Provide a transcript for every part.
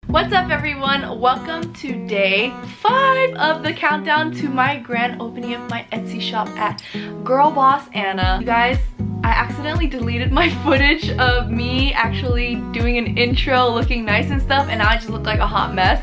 What's up everyone? Welcome to day 5 of the countdown to my grand opening of my Etsy shop at Girl Boss Anna. You guys, I accidentally deleted my footage of me actually doing an intro looking nice and stuff, and now I just look like a hot mess.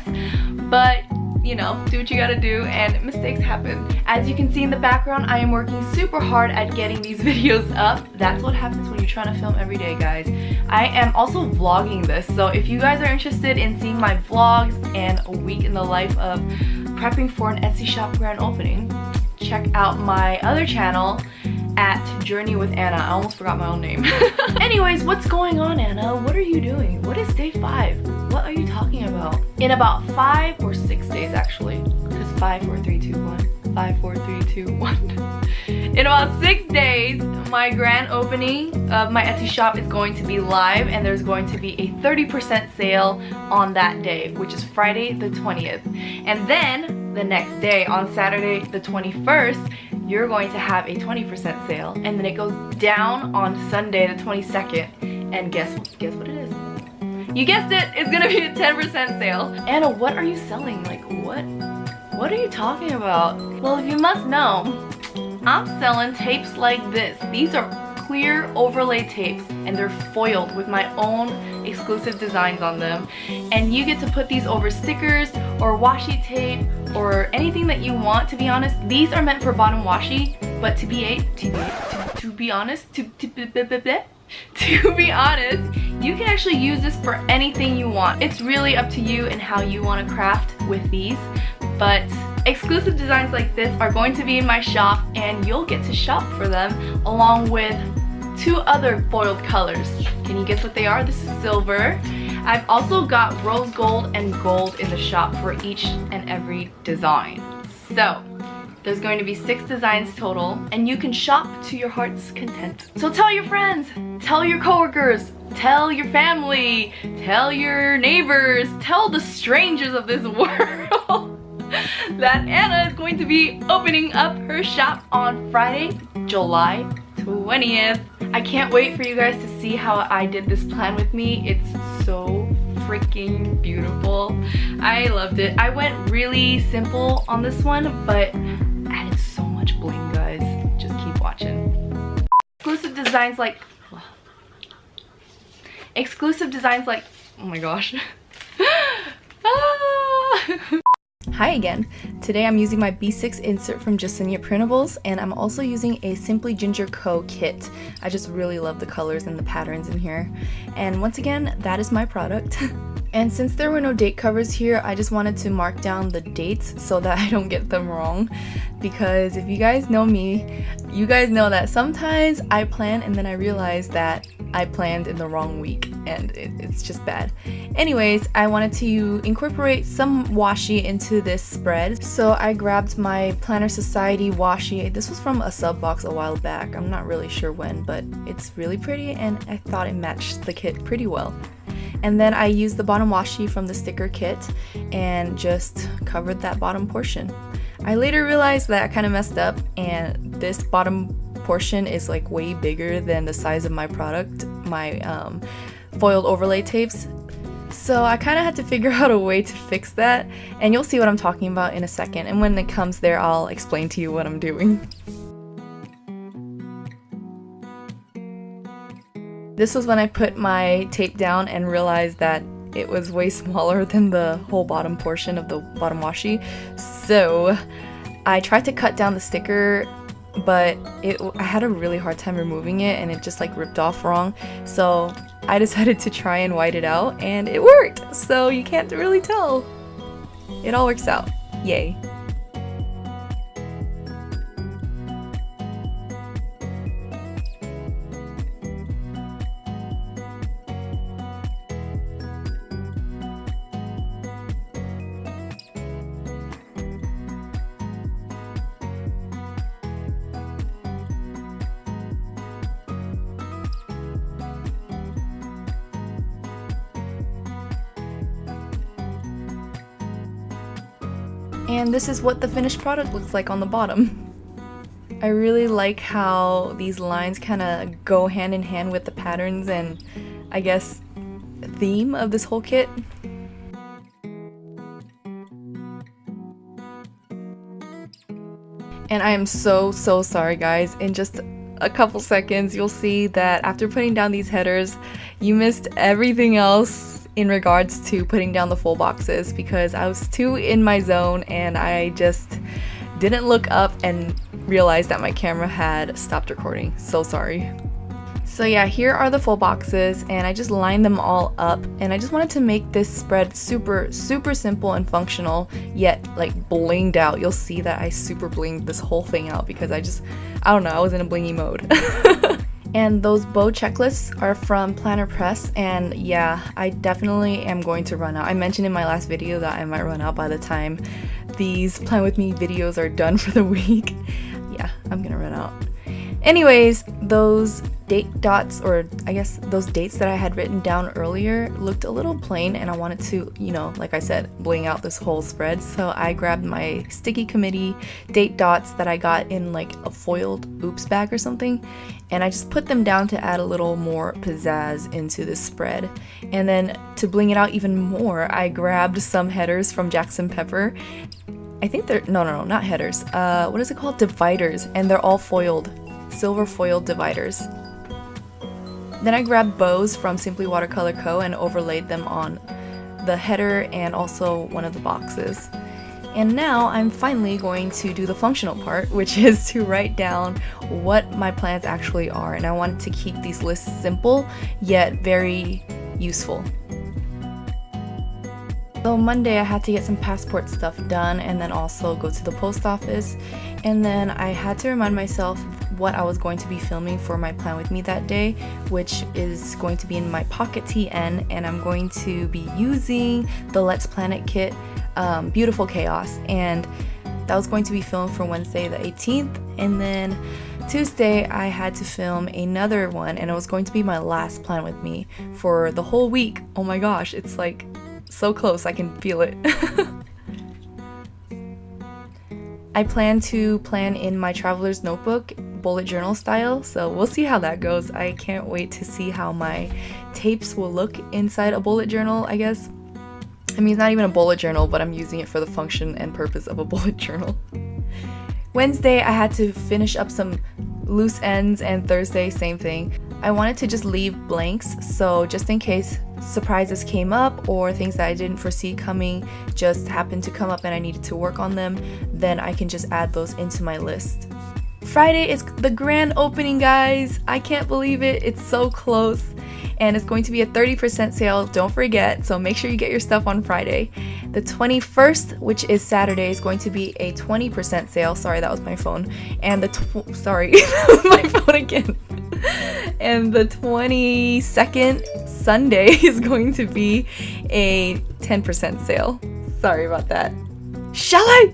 But you know, do what you gotta do, and mistakes happen. As you can see in the background, I am working super hard at getting these videos up. That's what happens when you're trying to film every day, guys. I am also vlogging this, so if you guys are interested in seeing my vlogs and a week in the life of prepping for an Etsy shop grand opening, check out my other channel at Journey with Anna. I almost forgot my own name. Anyways, what's going on, Anna? What are you doing? What is day 5? What are you talking about? In about 5 or 6 days, actually. Because 5, 4, 3, 2, 1. 5, 4, 3, 2, 1. In about 6 days, my grand opening of my Etsy shop is going to be live, and there's going to be a 30% sale on that day, which is Friday the 20th. And then the next day, on Saturday the 21st, you're going to have a 20% sale, and then it goes down on Sunday the 22nd, and guess what it is? You guessed it, it's gonna be a 10% sale. Anna, what are you selling? Like, what are you talking about? Well, if you must know, I'm selling tapes like this. These are clear overlay tapes, and they're foiled with my own exclusive designs on them, and you get to put these over stickers or washi tape or anything that you want. To be honest, these are meant for bottom washi, but to be honest, you can actually use this for anything you want. It's really up to you and how you want to craft with these, but exclusive designs like this are going to be in my shop, and you'll get to shop for them along with 2 other foiled colors. Can you guess what they are? This is silver. I've also got rose gold and gold in the shop for each and every design. So there's going to be 6 designs total, and you can shop to your heart's content. So tell your friends, tell your coworkers, tell your family, tell your neighbors, tell the strangers of this world that Anna is going to be opening up her shop on Friday, July 20th. I can't wait for you guys to see how I did this plan with me. It's so freaking beautiful. I loved it. I went really simple on this one, but added so much bling, guys. Just keep watching. Exclusive designs like oh my gosh. Hi again. Today I'm using my B6 insert from JeseniaPrintables, and I'm also using a Simply Ginger Co kit. I just really love the colors and the patterns in here. And once again, that is my product. And since there were no date covers here, I just wanted to mark down the dates so that I don't get them wrong. Because if you guys know me, you guys know that sometimes I plan and then I realize that I planned in the wrong week, and it's just bad. Anyways, I wanted to incorporate some washi into this spread, so I grabbed my Planner Society washi. This was from a sub box a while back. I'm not really sure when, but it's really pretty, and I thought it matched the kit pretty well. And then I used the bottom washi from the sticker kit and just covered that bottom portion. I later realized that I kind of messed up, and this bottom portion is like way bigger than the size of my product, my foiled overlay tapes. So I kind of had to figure out a way to fix that, and you'll see what I'm talking about in a second, and when it comes there I'll explain to you what I'm doing. This was when I put my tape down and realized that it was way smaller than the whole bottom portion of the bottom washi. So I tried to cut down the sticker, but I had a really hard time removing it, and it just like ripped off wrong. So I decided to try and white it out, and it worked. So you can't really tell. It all works out. Yay. And this is what the finished product looks like on the bottom. I really like how these lines kind of go hand in hand with the patterns and I guess theme of this whole kit. And I am so sorry guys. In just a couple seconds you'll see that after putting down these headers, you missed everything else in regards to putting down the full boxes because I was too in my zone and I just didn't look up and realize that my camera had stopped recording. So sorry. So yeah, here are the full boxes and I just lined them all up and I just wanted to make this spread super simple and functional, yet like blinged out. You'll see that I super blinged this whole thing out because I don't know, I was in a blingy mode. And those bow checklists are from Planner Press, and yeah, I definitely am going to run out. I mentioned in my last video that I might run out by the time these Plan With Me videos are done for the week. Yeah, I'm gonna run out. Anyways, those date dots, or I guess those dates that I had written down earlier looked a little plain and I wanted to, you know, like I said, bling out this whole spread. So I grabbed my Stickie Committee date dots that I got in like a foiled oops bag or something, and I just put them down to add a little more pizzazz into this spread. And then to bling it out even more, I grabbed some headers from Jax Pepper. I think they're, no, not headers. What is it called? Dividers, and they're all foiled. Silver foiled dividers. Then I grabbed bows from Simply Watercolor Co and overlaid them on the header and also one of the boxes. And now I'm finally going to do the functional part, which is to write down what my plans actually are. And I wanted to keep these lists simple yet very useful. So Monday I had to get some passport stuff done and then also go to the post office, and then I had to remind myself what I was going to be filming for my Plan With Me that day, which is going to be in my Pocket TN, and I'm going to be using the Let's Planet kit, Beautiful Chaos, and that was going to be filmed for Wednesday the 18th, and then Tuesday I had to film another one, and it was going to be my last Plan With Me for the whole week. Oh my gosh, it's like so close, I can feel it. I plan to plan in my traveler's notebook, bullet journal style, so we'll see how that goes. I can't wait to see how my tapes will look inside a bullet journal, I guess. I mean, it's not even a bullet journal, but I'm using it for the function and purpose of a bullet journal. Wednesday, I had to finish up some loose ends, and Thursday, same thing. I wanted to just leave blanks, so just in case surprises came up or things that I didn't foresee coming just happened to come up and I needed to work on them, then I can just add those into my list. Friday is the grand opening, guys. I can't believe it. It's so close. And it's going to be a 30% sale, don't forget, so make sure you get your stuff on Friday. The 21st, which is Saturday, is going to be a 20% sale. Sorry, that was my phone. And my phone again. And the 22nd, Sunday, is going to be a 10% sale. Sorry about that. Shall I?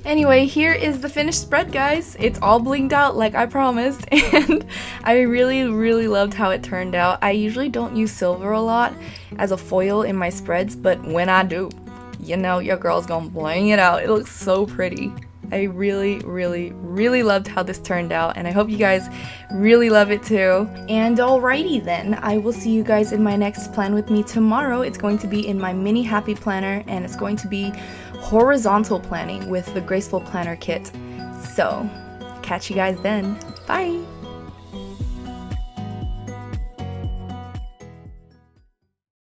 Anyway, here is the finished spread, guys. It's all blinged out like I promised, and I really loved how it turned out. I usually don't use silver a lot as a foil in my spreads, but when I do, you know, your girl's gonna bling it out. It looks so pretty. I really loved how this turned out, and I hope you guys really love it too. And alrighty then, I will see you guys in my next Plan With Me tomorrow. It's going to be in my mini happy planner, and it's going to be horizontal planning with the Graceful Planner kit. So, catch you guys then. Bye!